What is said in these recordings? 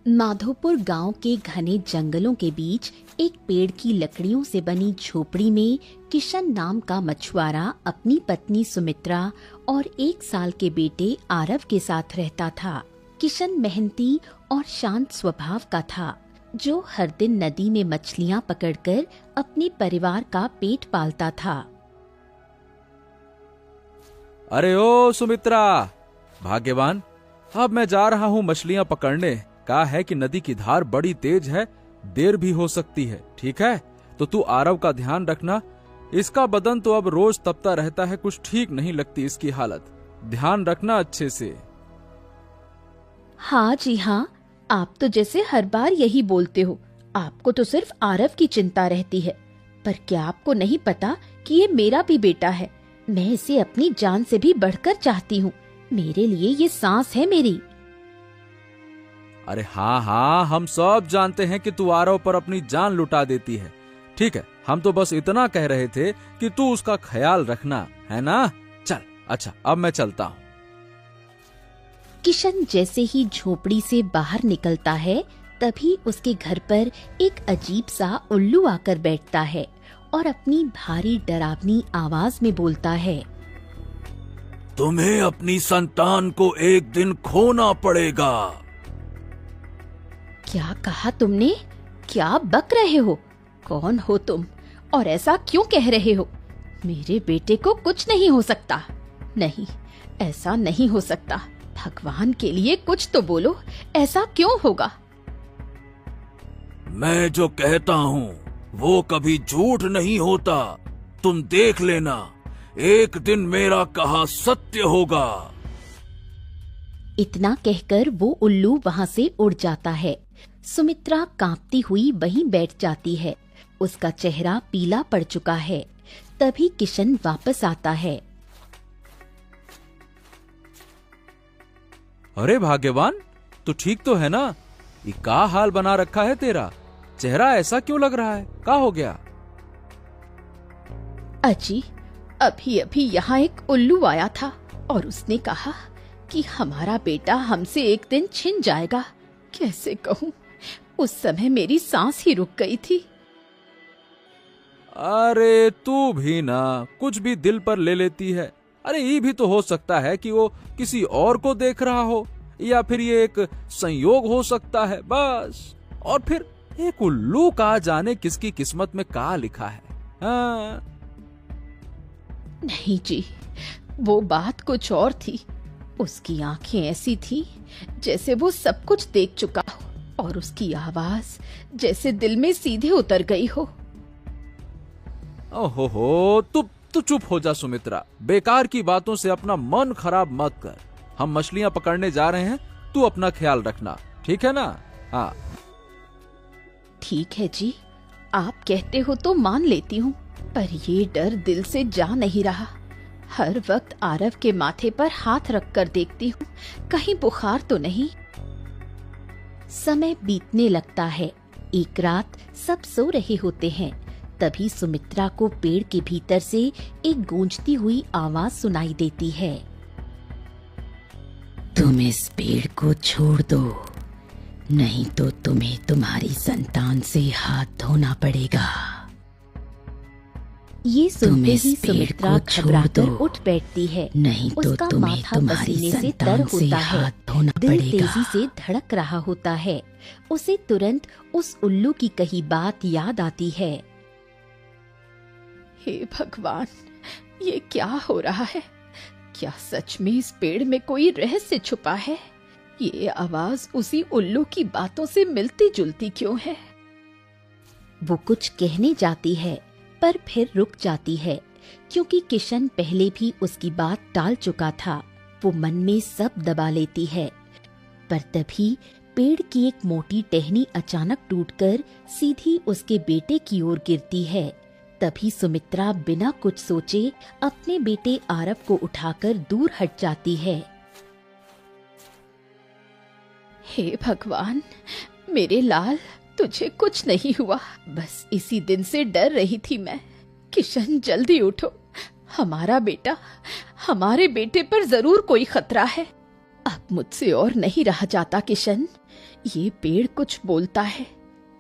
माधोपुर गांव के घने जंगलों के बीच एक पेड़ की लकड़ियों से बनी झोपड़ी में किशन नाम का मछुआरा अपनी पत्नी सुमित्रा और 1 साल के बेटे आरव के साथ रहता था। किशन मेहनती और शांत स्वभाव का था, जो हर दिन नदी में मछलियां पकड़कर अपने परिवार का पेट पालता था। अरे ओ सुमित्रा, भाग्यवान, अब मैं जा रहा हूँ मछलियां पकड़ने। कहा है कि नदी की धार बड़ी तेज है, देर भी हो सकती है। ठीक है, तो तू आरव का ध्यान रखना। इसका बदन तो अब रोज तपता रहता है, कुछ ठीक नहीं लगती इसकी हालत। ध्यान रखना अच्छे से। हाँ जी हाँ, आप तो जैसे हर बार यही बोलते हो। आपको तो सिर्फ आरव की चिंता रहती है, पर क्या आपको नहीं पता कि ये मेरा भी बेटा है। मैं इसे अपनी जान से भी बढ़कर चाहती हूँ। मेरे लिए ये सांस है मेरी। अरे हाँ हाँ, हम सब जानते हैं कि तू आरव पर अपनी जान लुटा देती है। ठीक है, हम तो बस इतना कह रहे थे कि तू उसका ख्याल रखना, है ना? चल, अच्छा, अब मैं चलता हूँ। किशन जैसे ही झोपड़ी से बाहर निकलता है, तभी उसके घर पर एक अजीब सा उल्लू आकर बैठता है और अपनी भारी डरावनी आवाज में बोलता है, तुम्हें अपनी संतान को एक दिन खोना पड़ेगा। क्या कहा तुमने? क्या बक रहे हो? कौन हो तुम और ऐसा क्यों कह रहे हो? मेरे बेटे को कुछ नहीं हो सकता। नहीं, ऐसा नहीं हो सकता। भगवान के लिए कुछ तो बोलो, ऐसा क्यों होगा? मैं जो कहता हूँ वो कभी झूठ नहीं होता। तुम देख लेना, एक दिन मेरा कहा सत्य होगा। इतना कहकर वो उल्लू वहाँ से उड़ जाता है। सुमित्रा कांपती हुई वहीं बैठ जाती है। उसका चेहरा पीला पड़ चुका है। तभी किशन वापस आता है। अरे भाग्यवान, तू ठीक तो है ना? ये क्या हाल बना रखा है तेरा? चेहरा ऐसा क्यों लग रहा है? क्या हो गया? अजी, अभी अभी यहाँ एक उल्लू आया था और उसने कहा कि हमारा बेटा हमसे एक दिन छिन जाएगा। कैसे कहूँ, उस समय मेरी सांस ही रुक गई थी। अरे तू भी ना कुछ भी दिल पर ले लेती है। अरे ये भी तो हो सकता है कि वो किसी और को देख रहा हो, या फिर ये एक संयोग हो सकता है, बस। और फिर एक उल्लू का जाने किसकी किस्मत में क्या लिखा है। हाँ। नहीं जी, वो बात कुछ और थी। उसकी आंखें ऐसी थी जैसे वो सब कुछ देख चुका हो, और उसकी आवाज जैसे दिल में सीधे उतर गई हो। ओहो, तू चुप हो जा सुमित्रा। बेकार की बातों से अपना मन खराब मत कर। हम मछलियां पकड़ने जा रहे हैं, तू अपना ख्याल रखना, ठीक है ना? हाँ ठीक है जी, आप कहते हो तो मान लेती हूँ, पर ये डर दिल से जा नहीं रहा। हर वक्त आरव के माथे पर हाथ रखकर देखती हूँ, कहीं बुखार तो नहीं। समय बीतने लगता है। एक रात सब सो रहे होते हैं, तभी सुमित्रा को पेड़ के भीतर से एक गूंजती हुई आवाज सुनाई देती है। तुम इस पेड़ को छोड़ दो, नहीं तो तुम्हें तुम्हारी संतान से हाथ धोना पड़ेगा। ये सुनते ही सुमित्रा घबराकर उठ बैठती है। नहीं तो उसका माथा पसीने से तर होता है, दिल तेजी से धड़क रहा होता है। उसे तुरंत उस उल्लू की कही बात याद आती है। हे भगवान, ये क्या हो रहा है? क्या सच में इस पेड़ में कोई रहस्य छुपा है? ये आवाज उसी उल्लू की बातों से मिलती जुलती क्यों है? वो कुछ कहने जाती है, पर फिर रुक जाती है, क्योंकि किशन पहले भी उसकी बात टाल चुका था। वो मन में सब दबा लेती है, पर तभी पेड़ की एक मोटी टहनी अचानक टूटकर सीधी उसके बेटे की ओर गिरती है। तभी सुमित्रा बिना कुछ सोचे अपने बेटे आरव को उठाकर दूर हट जाती है। हे भगवान, मेरे लाल, तुझे कुछ नहीं हुआ। बस इसी दिन से डर रही थी मैं। किशन, जल्दी उठो। हमारा बेटा, हमारे बेटे पर जरूर कोई खतरा है। अब मुझसे और नहीं रहा जाता किशन। ये पेड़ कुछ बोलता है।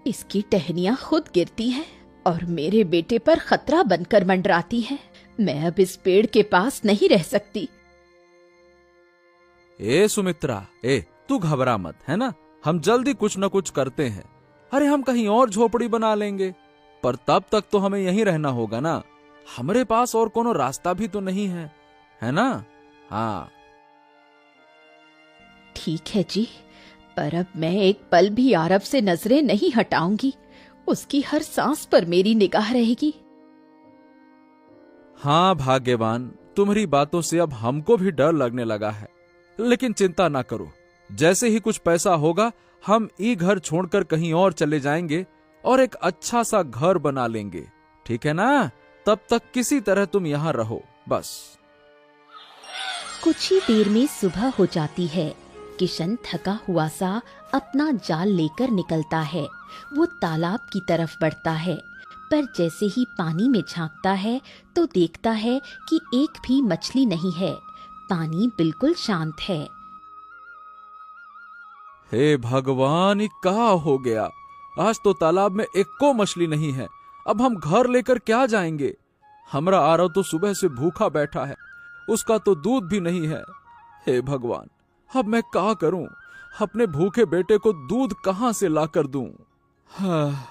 इसकी टहनियां खुद गिरती हैं और मेरे बेटे पर खतरा बनकर मंडराती हैं। मैं अब इस पेड़ के पास नहीं रह सकती। ए सुमित्रा, तू घबरा मत, है ना? हम जल्दी कुछ न कुछ करते हैं। अरे हम कहीं और झोपड़ी बना लेंगे, पर तब तक तो हमें यहीं रहना होगा ना। हमारे पास और कोनो रास्ता भी तो नहीं है ना? हाँ ठीक है जी, पर अब मैं एक पल भी आरव से नजरें नहीं हटाऊंगी। उसकी हर सांस पर मेरी निगाह रहेगी। हाँ भाग्यवान, तुम्हारी बातों से अब हमको भी डर लगने लगा है। लेकिन चिंता ना करो, जैसे ही कुछ पैसा होगा हम ये घर छोड़कर कहीं और चले जाएंगे और एक अच्छा सा घर बना लेंगे, ठीक है ना? तब तक किसी तरह तुम यहाँ रहो बस। कुछ ही देर में सुबह हो जाती है। किशन थका हुआ सा अपना जाल लेकर निकलता है। वो तालाब की तरफ बढ़ता है, पर जैसे ही पानी में झांकता है तो देखता है कि एक भी मछली नहीं है। पानी बिल्कुल शांत है। हे भगवान, ये क्या हो गया? आज तो तालाब में एक को मछली नहीं है। अब हम घर लेकर क्या जाएंगे? हमरा आरव तो सुबह से भूखा बैठा है, उसका तो दूध भी नहीं है। हे भगवान, अब मैं क्या करूं? अपने भूखे बेटे को दूध कहां से लाकर दूं? हाँ।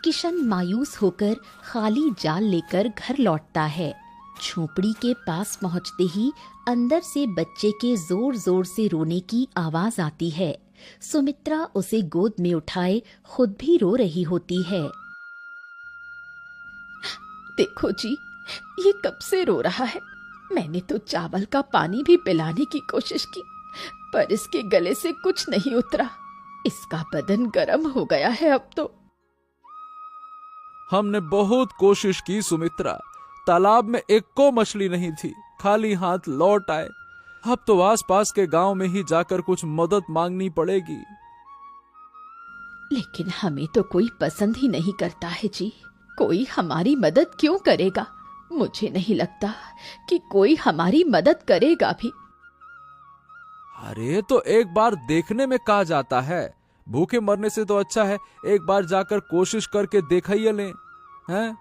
किशन मायूस होकर खाली जाल लेकर घर लौटता है। झोपड़ी के पास पहुंचते ही अंदर से बच्चे के जोर जोर से रोने की आवाज आती है। सुमित्रा उसे गोद में उठाए खुद भी रो रही होती है। देखो जी, ये कब से रो रहा है। मैंने तो चावल का पानी भी पिलाने की कोशिश की, पर इसके गले से कुछ नहीं उतरा। इसका बदन गर्म हो गया है अब तो। हमने बहुत कोशिश की सुमित्रा, तालाब में एक को मछली नहीं थी, खाली हाथ लौट आए। अब तो आसपास के गांव में ही जाकर कुछ मदद मांगनी पड़ेगी। लेकिन हमें तो कोई पसंद ही नहीं करता है जी। कोई हमारी मदद क्यों करेगा? मुझे नहीं लगता कि कोई हमारी मदद करेगा भी। अरे तो एक बार देखने में कहा जाता है, भूखे मरने से तो अच्छा है एक बार जाकर कोशिश करके देखा ही लें, हैं?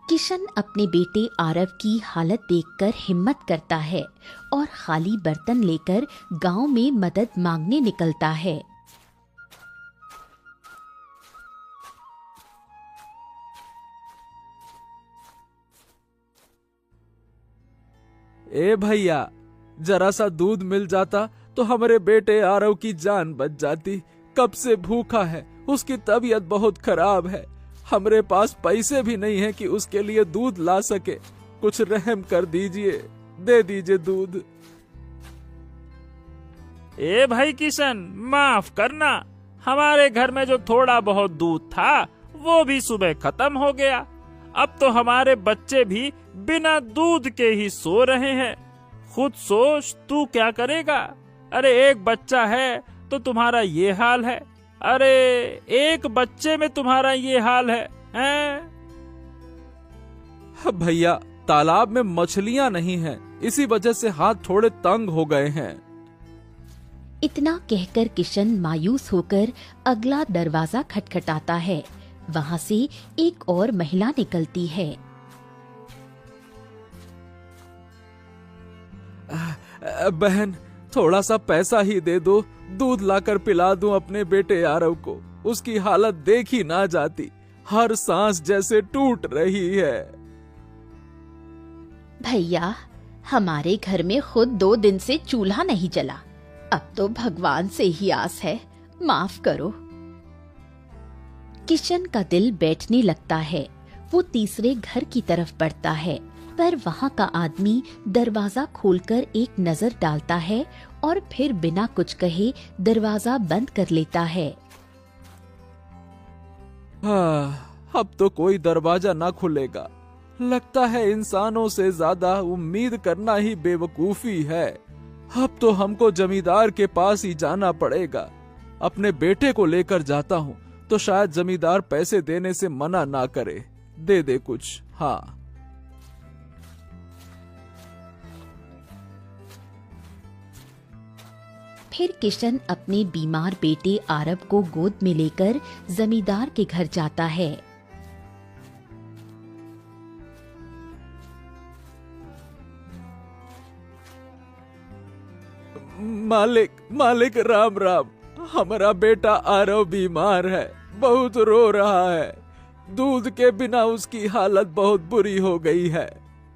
किशन अपने बेटे आरव की हालत देखकर हिम्मत करता है और खाली बर्तन लेकर गांव में मदद मांगने निकलता है। ए भैया, जरा सा दूध मिल जाता तो हमारे बेटे आरव की जान बच जाती। कब से भूखा है, उसकी तबीयत बहुत खराब है। हमारे पास पैसे भी नहीं है कि उसके लिए दूध ला सके। कुछ रहम कर दीजिए, दे दीजिए दूध। ए भाई किशन, माफ करना, हमारे घर में जो थोड़ा बहुत दूध था वो भी सुबह खत्म हो गया। अब तो हमारे बच्चे भी बिना दूध के ही सो रहे हैं। खुद सोच, तू क्या करेगा? अरे एक बच्चा है तो तुम्हारा ये हाल है। अरे एक बच्चे में तुम्हारा ये हाल है, हैं? भैया, तालाब में मछलियां नहीं हैं, इसी वजह से हाथ थोड़े तंग हो गए हैं। इतना कहकर किशन मायूस होकर अगला दरवाजा खटखटाता है। वहां से एक और महिला निकलती है। बहन, थोड़ा सा पैसा ही दे दो, दूध लाकर पिला दूं अपने बेटे आरव को। उसकी हालत देखी ना जाती, हर सांस जैसे टूट रही है। भैया, हमारे घर में खुद 2 दिन से चूल्हा नहीं जला। अब तो भगवान से ही आस है, माफ करो। किशन का दिल बैठने लगता है। वो तीसरे घर की तरफ बढ़ता है, पर वहाँ का आदमी दरवाजा खोलकर एक नजर डालता है और फिर बिना कुछ कहे दरवाजा बंद कर लेता है। अब तो कोई दरवाजा ना खुलेगा। लगता है इंसानों से ज्यादा उम्मीद करना ही बेवकूफी है। अब तो हमको जमींदार के पास ही जाना पड़ेगा। अपने बेटे को लेकर जाता हूँ तो शायद जमींदार पैसे देने से मना ना करे, दे दे कुछ। हाँ, फिर किशन अपने बीमार बेटे आरब को गोद में लेकर जमींदार के घर जाता है। मालिक राम राम। हमारा बेटा आरव बीमार है, बहुत रो रहा है। दूध के बिना उसकी हालत बहुत बुरी हो गई है।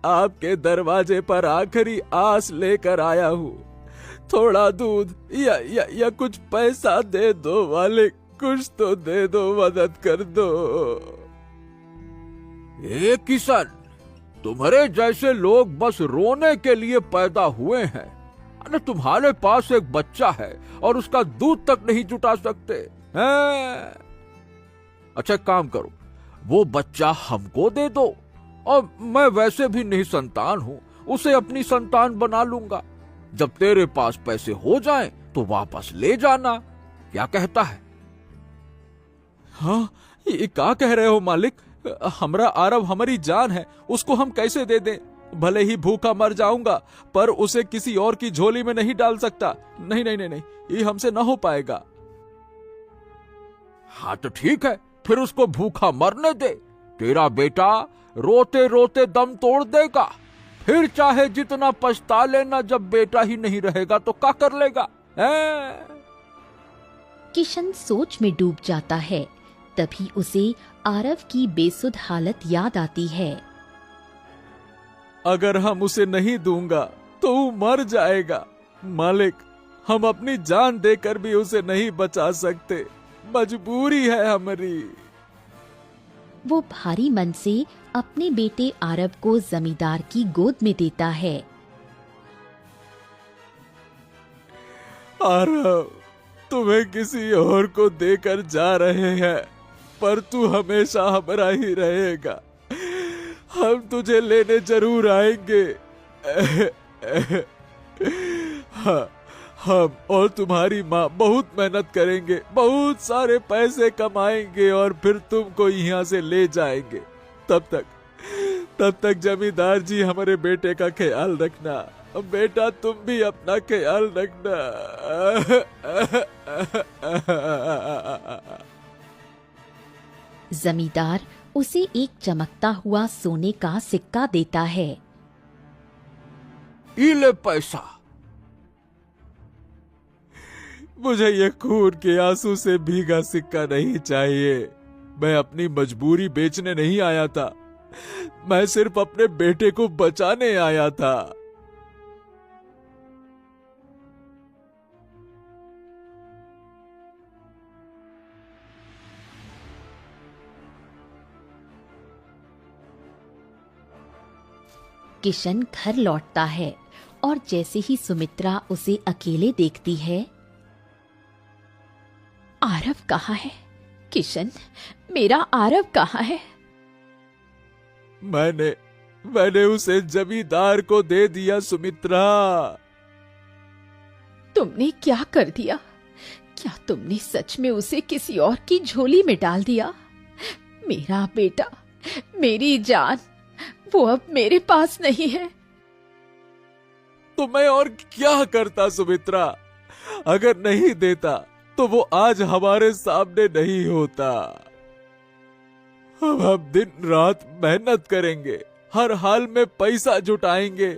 आपके दरवाजे पर आखिरी आस लेकर आया हूँ। थोड़ा दूध या कुछ पैसा दे दो मालिक, कुछ तो दे दो, मदद कर दो। ए किशन, तुम्हारे जैसे लोग बस रोने के लिए पैदा हुए हैं। अरे तुम्हारे पास एक बच्चा है और उसका दूध तक नहीं जुटा सकते हैं? अच्छा काम करो, वो बच्चा हमको दे दो और मैं वैसे भी निसंतान हूं, उसे अपनी संतान बना लूंगा। जब तेरे पास पैसे हो जाएं तो वापस ले जाना। क्या कहता है? हाँ, ये क्या कह रहे हो मालिक? हमारा आरव हमारी जान है, उसको हम कैसे दे दें? भले ही भूखा मर जाऊंगा पर उसे किसी और की झोली में नहीं डाल सकता। नहीं नहीं नहीं नहीं, ये हमसे ना हो पाएगा। हाँ तो ठीक है, फिर उसको भूखा मरने दे। तेरा बेटा रोते रोते दम तोड़ देगा। फिर चाहे जितना पछता लेना, जब बेटा ही नहीं रहेगा तो क्या कर लेगा? किशन सोच में डूब जाता है। तभी उसे आरव की बेसुध हालत याद आती है। अगर हम उसे नहीं दूंगा तो वो मर जाएगा। मालिक, हम अपनी जान देकर भी उसे नहीं बचा सकते, मजबूरी है हमारी। वो भारी मन से अपने बेटे आरब को जमींदार की गोद में देता है। आरब, तुम्हें किसी और को देकर जा रहे हैं, पर तू हमेशा हमारा ही रहेगा। हम तुझे लेने जरूर आएंगे। हम और तुम्हारी माँ बहुत मेहनत करेंगे, बहुत सारे पैसे कमाएंगे और फिर तुमको यहाँ से ले जाएंगे। तब तक जमींदार जी हमारे बेटे का ख्याल रखना। बेटा, तुम भी अपना ख्याल रखना। जमींदार उसे एक चमकता हुआ सोने का सिक्का देता है। ये ले पैसा। मुझे ये खून के आंसू से भीगा सिक्का नहीं चाहिए। मैं अपनी मजबूरी बेचने नहीं आया था, मैं सिर्फ अपने बेटे को बचाने आया था। किशन घर लौटता है और जैसे ही सुमित्रा उसे अकेले देखती है। आरव कहाँ है? किशन, मेरा आरव कहाँ है? मैंने उसे जमींदार को दे दिया सुमित्रा। तुमने क्या कर दिया? क्या तुमने सच में उसे किसी और की झोली में डाल दिया? मेरा बेटा, मेरी जान, वो अब मेरे पास नहीं है। तो मैं और क्या करता सुमित्रा? अगर नहीं देता तो वो आज हमारे सामने नहीं होता। हम दिन रात मेहनत करेंगे, हर हाल में पैसा जुटाएंगे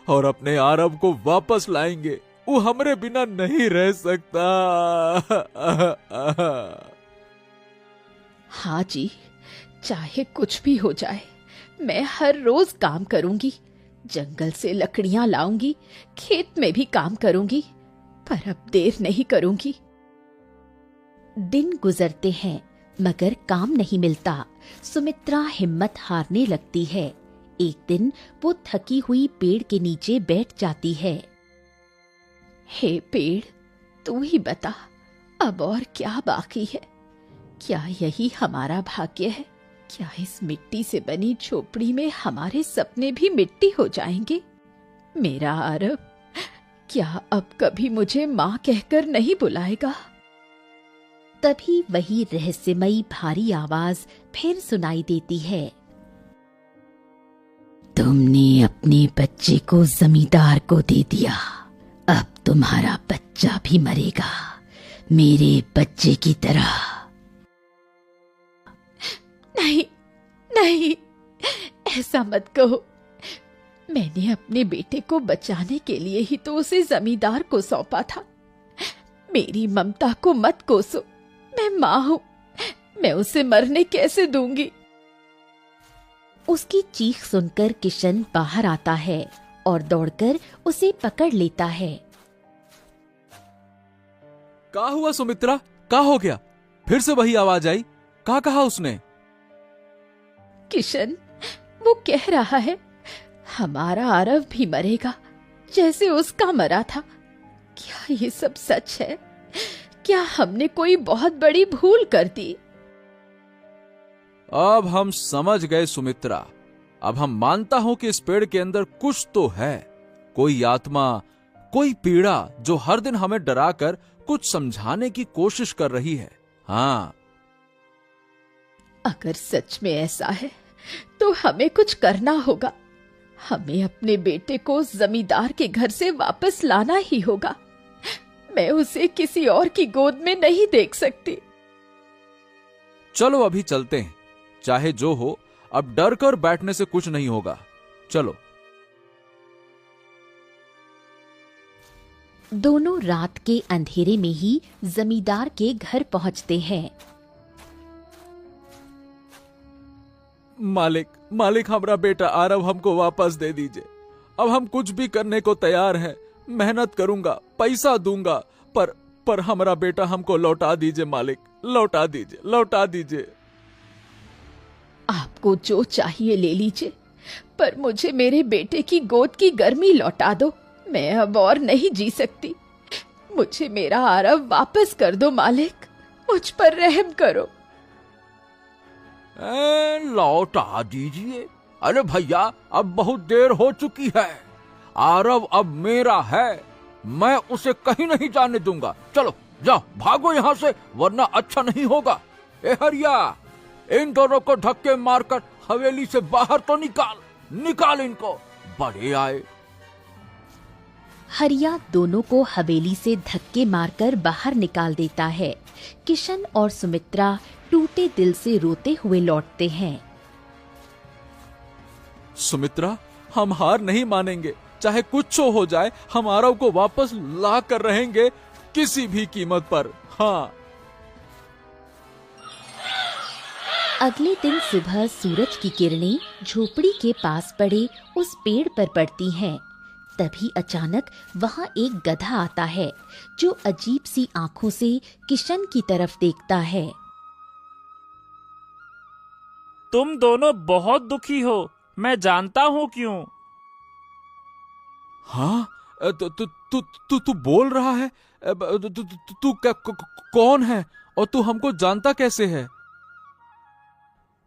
और अपने आरब को वापस लाएंगे। वो हमारे बिना नहीं रह सकता। हाँ जी, चाहे कुछ भी हो जाए, मैं हर रोज काम करूंगी, जंगल से लकड़ियां लाऊंगी, खेत में भी काम करूंगी, पर अब देर नहीं करूंगी। दिन गुजरते हैं मगर काम नहीं मिलता। सुमित्रा हिम्मत हारने लगती है। एक दिन वो थकी हुई पेड़ के नीचे बैठ जाती है। हे पेड़, तू ही बता, अब और क्या बाकी है? क्या यही हमारा भाग्य है? क्या इस मिट्टी से बनी झोपड़ी में हमारे सपने भी मिट्टी हो जाएंगे? मेरा आरब, क्या अब कभी मुझे माँ कहकर नहीं बुलाएगा? तभी वही रहस्यमयी भारी आवाज फिर सुनाई देती है। तुमने अपने बच्चे को जमींदार को दे दिया, अब तुम्हारा बच्चा भी मरेगा, मेरे बच्चे की तरह। नहीं नहीं, ऐसा मत कहो। मैंने अपने बेटे को बचाने के लिए ही तो उसे जमींदार को सौंपा था। मेरी ममता को मत कोसो। मैं माँ हूँ, मैं उसे मरने कैसे दूंगी। उसकी चीख सुनकर किशन बाहर आता है और दौड़कर उसे पकड़ लेता है। क्या हुआ सुमित्रा, क्या हो गया? फिर से वही आवाज आई? क्या कहा उसने? किशन, वो कह रहा है हमारा आरव भी मरेगा जैसे उसका मरा था। क्या ये सब सच है? क्या हमने कोई बहुत बड़ी भूल कर दी? अब हम समझ गए सुमित्रा। अब हम मानता हूं कि इस पेड़ के अंदर कुछ तो है, कोई आत्मा, कोई पीड़ा जो हर दिन हमें डराकर कुछ समझाने की कोशिश कर रही है। हाँ, अगर सच में ऐसा है तो हमें कुछ करना होगा। हमें अपने बेटे को जमींदार के घर से वापस लाना ही होगा। मैं उसे किसी और की गोद में नहीं देख सकती। चलो अभी चलते हैं। चाहे जो हो, अब डर कर बैठने से कुछ नहीं होगा। चलो। दोनों रात के अंधेरे में ही जमींदार के घर पहुंचते हैं। मालिक, मालिक, हमारा बेटा आरव हमको वापस दे दीजिए। अब हम कुछ भी करने को तैयार हैं। मेहनत करूंगा, पैसा दूंगा, पर हमारा बेटा हमको लौटा दीजिए मालिक, लौटा दीजिए, लौटा दीजिए। आपको जो चाहिए ले लीजिए, पर मुझे मेरे बेटे की गोद की गर्मी लौटा दो। मैं अब और नहीं जी सकती। मुझे मेरा आरव वापस कर दो मालिक, मुझ पर रहम करो। लौटा दीजिए? अरे भैया, अब बहुत देर हो चुकी है। आरव अब मेरा है, मैं उसे कहीं नहीं जाने दूंगा। चलो जाओ, भागो यहाँ से, वरना अच्छा नहीं होगा। ए हरिया, इन दोनों को धक्के मारकर हवेली से बाहर तो निकाल इनको, बड़े आए। हरिया दोनों को हवेली से धक्के मारकर बाहर निकाल देता है। किशन और सुमित्रा टूटे दिल से रोते हुए लौटते हैं। सुमित्रा, हम हार नहीं मानेंगे। चाहे कुछ हो जाए, हम आरव को वापस ला कर रहेंगे, किसी भी कीमत पर। हाँ। अगले दिन सुबह सूरज की किरणें झोपड़ी के पास पड़े उस पेड़ पर पड़ती हैं। तभी अचानक वहां एक गधा आता है, जो अजीब सी आंखों से किशन की तरफ देखता है। तुम दोनों बहुत दुखी हो, मैं जानता हूँ क्यों। हाँ, तू बोल रहा है? तू कौन है और तू हमको जानता कैसे है?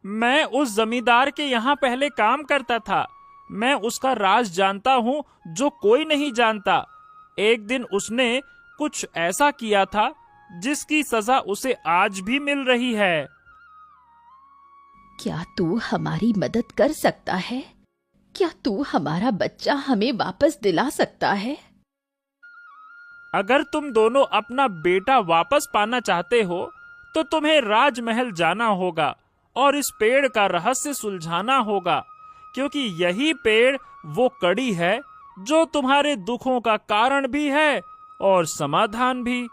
मैं उस जमींदार के यहाँ पहले काम करता था। मैं उसका राज जानता हूँ जो कोई नहीं जानता। एक दिन उसने कुछ ऐसा किया था जिसकी सजा उसे आज भी मिल रही है। क्या तू हमारी मदद कर सकता है? क्या तू हमारा बच्चा हमें वापस दिला सकता है? अगर तुम दोनों अपना बेटा वापस पाना चाहते हो तो तुम्हें राजमहल जाना होगा और इस पेड़ का रहस्य सुलझाना होगा, क्योंकि यही पेड़ वो कड़ी है जो तुम्हारे दुखों का कारण भी है और समाधान भी।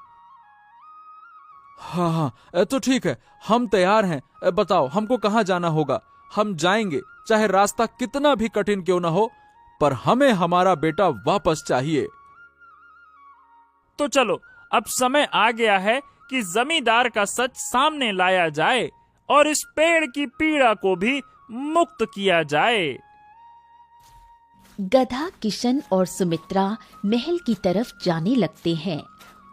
हाँ, तो ठीक है, हम तैयार हैं। बताओ हमको कहाँ जाना होगा। हम जाएंगे, चाहे रास्ता कितना भी कठिन क्यों ना हो, पर हमें हमारा बेटा वापस चाहिए। तो चलो, अब समय आ गया है कि जमींदार का सच सामने लाया जाए और इस पेड़ की पीड़ा को भी मुक्त किया जाए। गधा किशन और सुमित्रा महल की तरफ जाने लगते हैं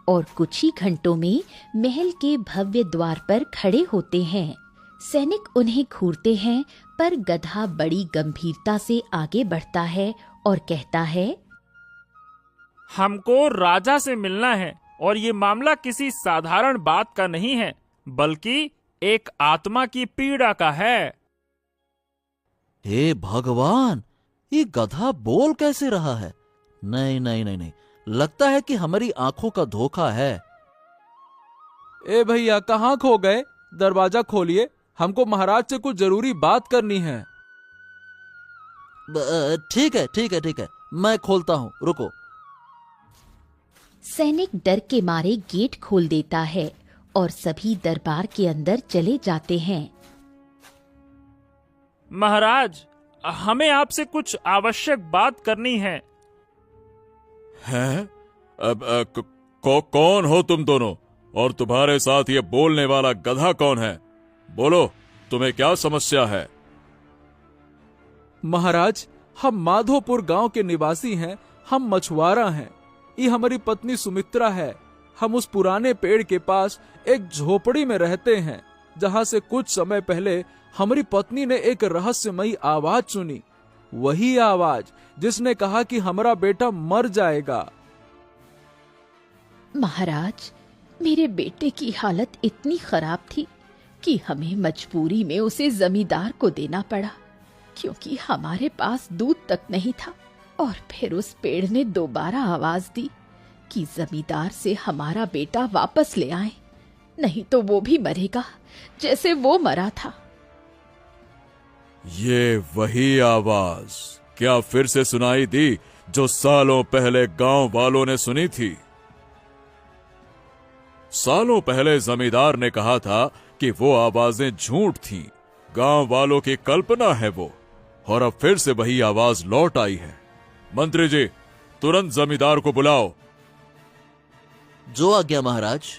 और कुछ ही घंटों में महल के भव्य द्वार पर खड़े होते हैं। सैनिक उन्हें घूरते हैं, पर गधा बड़ी गंभीरता से आगे बढ़ता है और कहता है, हमको राजा से मिलना है और ये मामला किसी साधारण बात का नहीं है, बल्कि एक आत्मा की पीड़ा का है। हे भगवान, ये गधा बोल कैसे रहा है? नहीं नहीं नहीं नहीं, लगता है कि हमारी आंखों का धोखा है। ए भैया, कहाँ खो गए? दरवाजा खोलिए, हमको महाराज से कुछ जरूरी बात करनी है। ठीक है ठीक है ठीक है, मैं खोलता हूँ, रुको। सैनिक डर के मारे गेट खोल देता है और सभी दरबार के अंदर चले जाते हैं। महाराज, हमें आपसे कुछ आवश्यक बात करनी है। हैं? कौन हो तुम दोनों, और तुम्हारे साथ ये बोलने वाला गधा कौन है? बोलो, तुम्हें क्या समस्या है? महाराज, हम माधोपुर गांव के निवासी हैं, हम मछुआरा हैं। ये हमारी पत्नी सुमित्रा है। हम उस पुराने पेड़ के पास एक झोपड़ी में रहते हैं, जहां से कुछ समय पहले हमारी पत्नी ने एक रहस्यमयी आवाज सुनी। वही आवाज जिसने कहा कि हमारा बेटा मर जाएगा। महाराज, मेरे बेटे की हालत इतनी खराब थी कि हमें मजबूरी में उसे जमींदार को देना पड़ा, क्योंकि हमारे पास दूध तक नहीं था। और फिर उस पेड़ ने दोबारा आवाज दी कि जमींदार से हमारा बेटा वापस ले आए, नहीं तो वो भी मरेगा जैसे वो मरा था। ये वही आवाज क्या फिर से सुनाई दी जो सालों पहले गांव वालों ने सुनी थी? सालों पहले जमींदार ने कहा था कि वो आवाजें झूठ थीं, गांव वालों की कल्पना है वो, और अब फिर से वही आवाज लौट आई है। मंत्री जी, तुरंत जमींदार को बुलाओ। जो आज्ञा महाराज।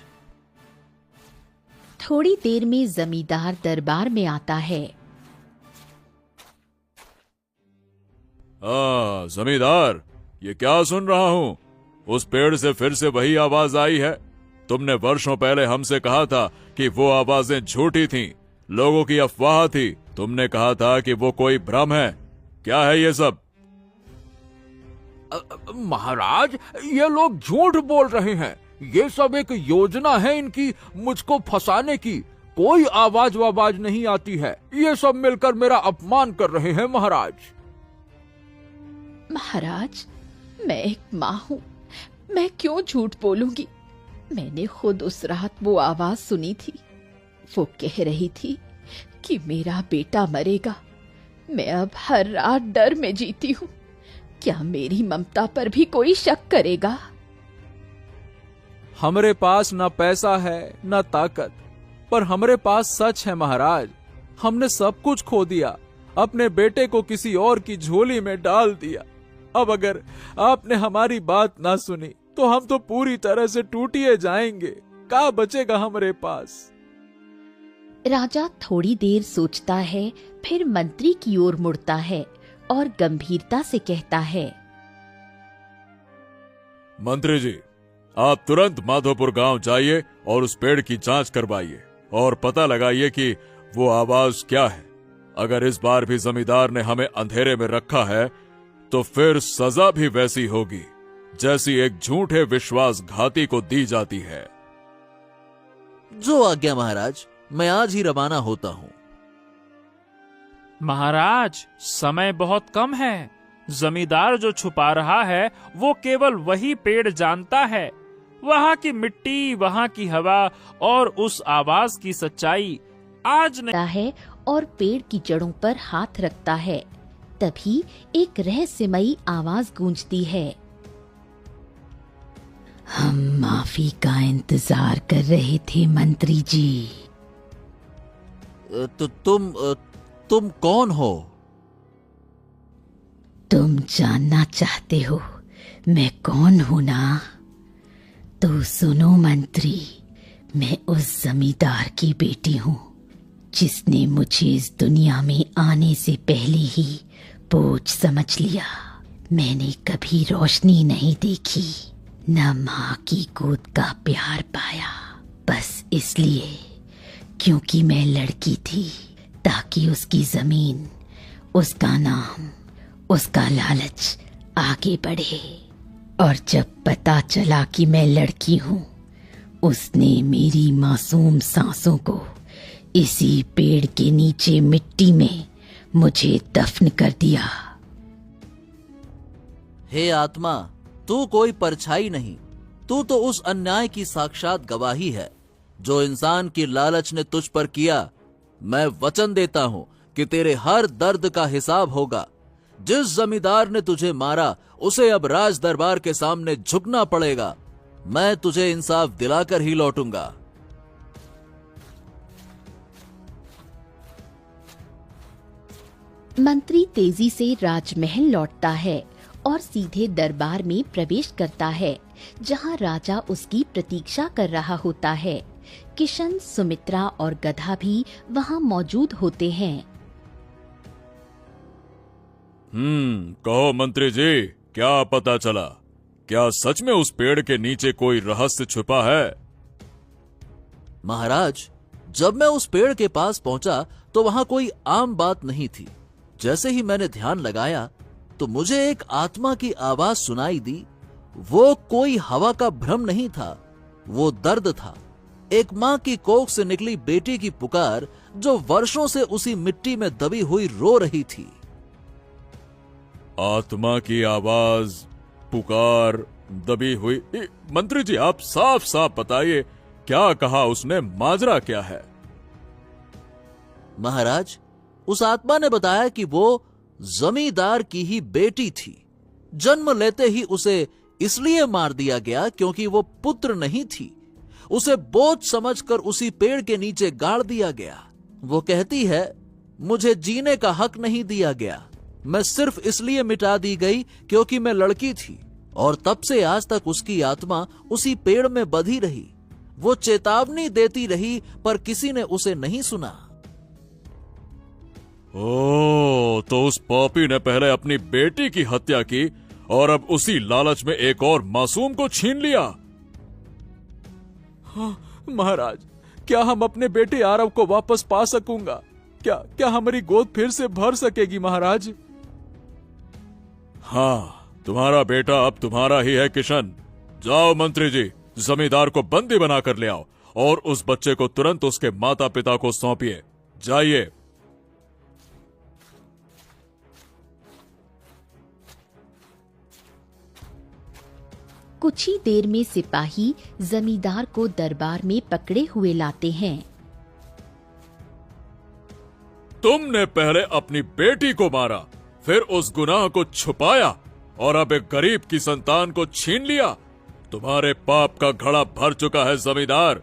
थोड़ी देर में जमींदार दरबार में आता है। जमींदार, ये क्या सुन रहा हूं? उस पेड़ से फिर से वही आवाज आई है। तुमने वर्षों पहले हमसे कहा था कि वो आवाजें झूठी थीं, लोगों की अफवाह थी। तुमने कहा था कि वो कोई भ्रम है। क्या है ये सब? महाराज, ये लोग झूठ बोल रहे हैं। ये सब एक योजना है इनकी, मुझको फंसाने की। कोई आवाज वावाज नहीं आती है। ये सब मिलकर मेरा अपमान कर रहे हैं महाराज। महाराज, मैं एक माँ हूँ, मैं क्यों झूठ बोलूंगी? मैंने खुद उस रात वो आवाज सुनी थी। वो कह रही थी कि मेरा बेटा मरेगा। मैं अब हर रात डर में जीती हूँ। क्या मेरी ममता पर भी कोई शक करेगा? हमरे पास ना पैसा है ना ताकत, पर हमरे पास सच है महाराज। हमने सब कुछ खो दिया, अपने बेटे को किसी और की झोली में डाल दिया। अब अगर आपने हमारी बात ना सुनी तो हम तो पूरी तरह से टूटिए जाएंगे। क्या बचेगा हमारे पास? राजा थोड़ी देर सोचता है, फिर मंत्री की ओर मुड़ता है और गंभीरता से कहता है। मंत्री जी, आप तुरंत माधोपुर गांव जाइए और उस पेड़ की जांच करवाइए और पता लगाइए कि वो आवाज क्या है। अगर इस बार भी जमींदार ने हमें अंधेरे में रखा है तो फिर सजा भी वैसी होगी जैसी एक झूठे विश्वासघाती को दी जाती है। जो आज्ञा महाराज, मैं आज ही रवाना होता हूँ। महाराज, समय बहुत कम है। जमींदार जो छुपा रहा है वो केवल वही पेड़ जानता है। वहाँ की मिट्टी, वहाँ की हवा और उस आवाज की सच्चाई आज नहीं है और पेड़ की जड़ों पर हाथ रखता है। तभी एक रहस्यमयी आवाज गूंजती है। हम माफी का इंतजार कर रहे थे मंत्री जी। तो तुम कौन हो? तुम जानना चाहते हो मैं कौन हूं ना? तो सुनो मंत्री, मैं उस जमींदार की बेटी हूँ जिसने मुझे इस दुनिया में आने से पहले ही बोझ समझ लिया। मैंने कभी रोशनी नहीं देखी, न माँ की गोद का प्यार पाया, बस इसलिए क्योंकि मैं लड़की थी, ताकि उसकी जमीन, उसका नाम, उसका लालच आगे बढ़े। और जब पता चला कि मैं लड़की हूँ, उसने मेरी मासूम सांसों को इसी पेड़ के नीचे मिट्टी में मुझे दफन कर दिया। हे आत्मा, तू कोई परछाई नहीं, तू तो उस अन्याय की साक्षात गवाही है जो इंसान की लालच ने तुझ पर किया। मैं वचन देता हूं कि तेरे हर दर्द का हिसाब होगा। जिस जमींदार ने तुझे मारा उसे अब राज दरबार के सामने झुकना पड़ेगा। मैं तुझे इंसाफ दिलाकर ही लौटूंगा। मंत्री तेजी से राजमहल लौटता है और सीधे दरबार में प्रवेश करता है, जहां राजा उसकी प्रतीक्षा कर रहा होता है। किशन, सुमित्रा और गधा भी वहां मौजूद होते हैं। कहो मंत्री जी, क्या पता चला? क्या सच में उस पेड़ के नीचे कोई रहस्य छुपा है? महाराज, जब मैं उस पेड़ के पास पहुंचा तो वहां कोई आम बात नहीं थी। जैसे ही मैंने ध्यान लगाया तो मुझे एक आत्मा की आवाज सुनाई दी। वो कोई हवा का भ्रम नहीं था, वो दर्द था। एक माँ की कोख से निकली बेटी की पुकार, जो वर्षों से उसी मिट्टी में दबी हुई रो रही थी। आत्मा की आवाज, पुकार, दबी हुई। मंत्री जी, आप साफ साफ बताइए, क्या कहा उसने? माजरा क्या है? महाराज, उस आत्मा ने बताया कि वो जमींदार की ही बेटी थी। जन्म लेते ही उसे इसलिए मार दिया गया क्योंकि वो पुत्र नहीं थी। उसे बोझ समझकर उसी पेड़ के नीचे गाड़ दिया गया। वो कहती है, मुझे जीने का हक नहीं दिया गया। मैं सिर्फ इसलिए मिटा दी गई क्योंकि मैं लड़की थी, और तब से आज तक उसकी आत्मा उसी पेड़ में बंधी रही। वो चेतावनी देती रही पर किसी ने उसे नहीं सुना। ओ, तो उस पापी ने पहले अपनी बेटी की हत्या की और अब उसी लालच में एक और मासूम को छीन लिया। हाँ, महाराज, क्या हम अपने बेटे आरव को वापस पा सकूंगा? क्या हमारी गोद फिर से भर सकेगी महाराज? हाँ, तुम्हारा बेटा अब तुम्हारा ही है किशन। जाओ मंत्री जी, जमींदार को बंदी बनाकर ले आओ और उस बच्चे को तुरंत उसके माता पिता को सौंपिए। जाइए। कुछ ही देर में सिपाही जमींदार को दरबार में पकड़े हुए लाते हैं। तुमने पहले अपनी बेटी को मारा, फिर उस गुनाह को छुपाया और अब एक गरीब की संतान को छीन लिया। तुम्हारे पाप का घड़ा भर चुका है जमींदार।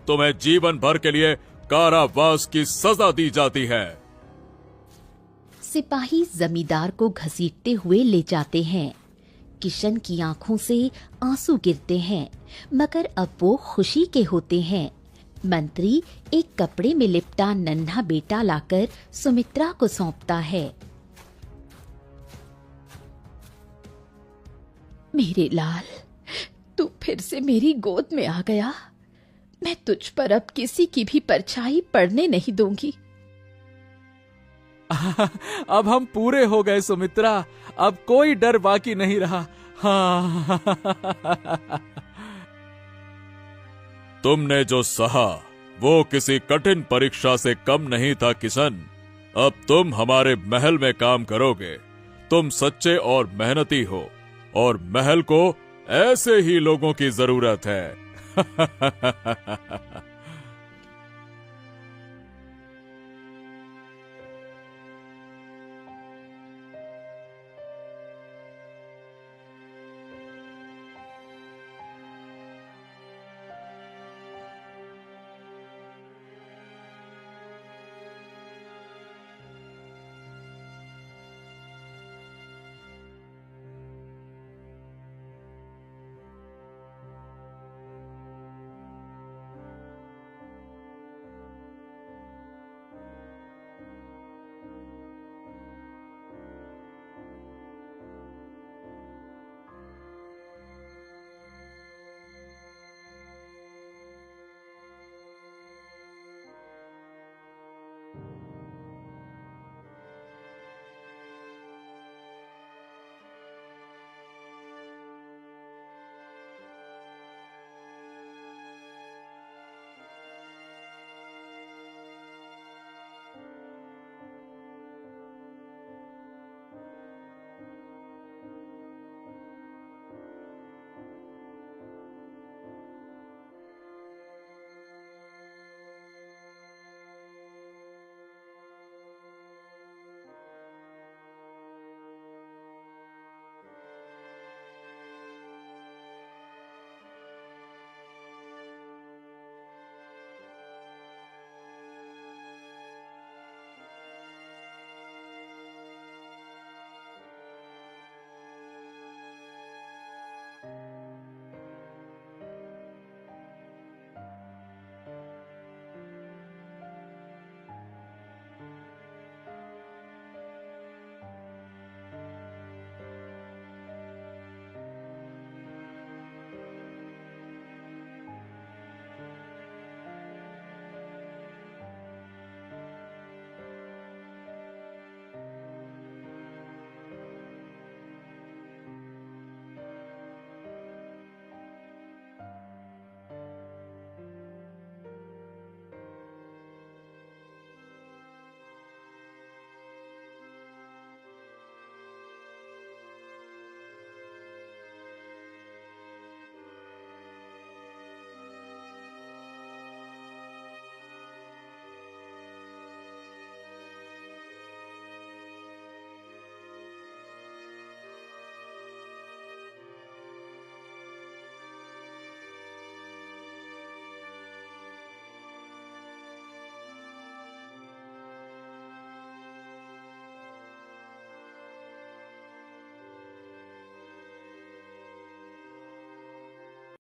तुम्हें जीवन भर के लिए कारावास की सजा दी जाती है। सिपाही जमींदार को घसीटते हुए ले जाते हैं। किशन की आंखों से आंसू गिरते हैं, मगर अब वो खुशी के होते हैं। मंत्री एक कपड़े में लिपटा नन्हा बेटा लाकर सुमित्रा को सौंपता है। मेरे लाल, तू फिर से मेरी गोद में आ गया। मैं तुझ पर अब किसी की भी परछाई पड़ने नहीं दूंगी। अब हम पूरे हो गए सुमित्रा, अब कोई डर बाकी नहीं रहा। हाँ। तुमने जो सहा वो किसी कठिन परीक्षा से कम नहीं था किशन। अब तुम हमारे महल में काम करोगे। तुम सच्चे और मेहनती हो और महल को ऐसे ही लोगों की जरूरत है।